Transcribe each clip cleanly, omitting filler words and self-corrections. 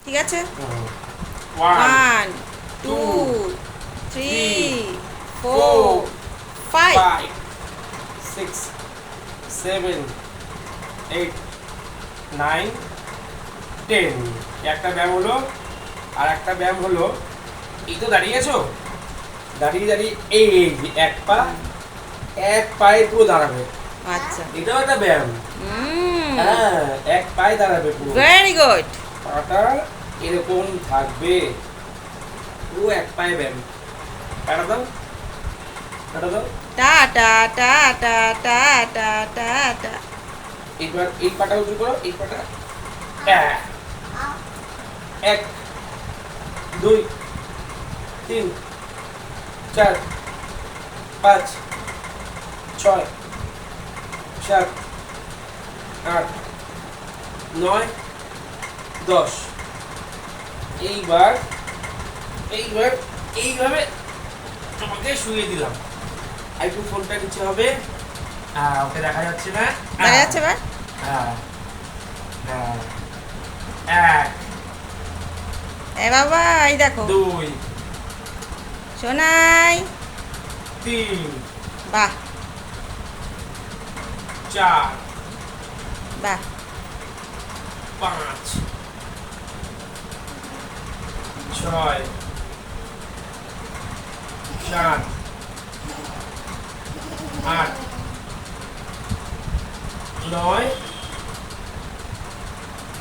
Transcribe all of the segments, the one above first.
ঠিক আছে? 1 1 2 3 4 4 5 5 6 7 8 9 10 একটা ব্যায়াম হলো। আর একটা ব্যায়াম হলো, এই তো দাঁড়িয়েছো, দাঁড়িয়ে দাঁড়িয়ে এই এই যে এক পায়ে পুরো দাঁড়াবে। আচ্ছা। এটাও একটা ব্যায়াম। হ্যাঁ, এক পায়ে দাঁড়াবে পুরো, ভেরি গুড। পাটা এরকম থাকবে, পুরো এক পায়ে ব্যায়াম। পাটা দাও, পাটা দাও। টা টা টা টা টা টা টা টা। এইবার এই পাটা উঁচু করো, এই পাটা। এক 2 3 4 5 6 7 8 9 10। এইবার এইবার এইভাবে তোমাকে শুয়ে দিলাম। একটু ফোনটা নিচে হবে, ওকে দেখা যাচ্ছে না। দেখা যাচ্ছে এবার? হ্যাঁ, হ্যাঁ। এক এ বাবা, এই দেখো 2 সোনাই। 3 বাহ 4 বাহ। 5 6 7 8 9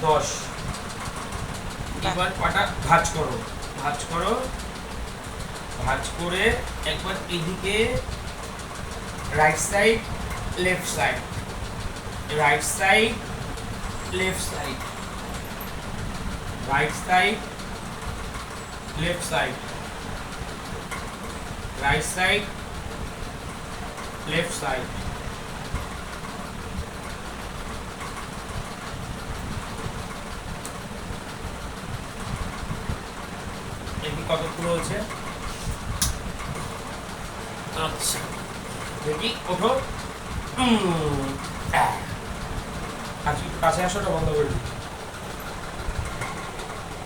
10। এবার পাটা ভাঁজ করো, ভাঁজ করো, ভাঁজ করে একবার এদিকে, right side left side, right side left side, right side left side, right side left side. দেখি কতগুলো হচ্ছে। আচ্ছা, দেখি ওঠো। আজকে কাছে আসাটা বন্ধ করে দিই।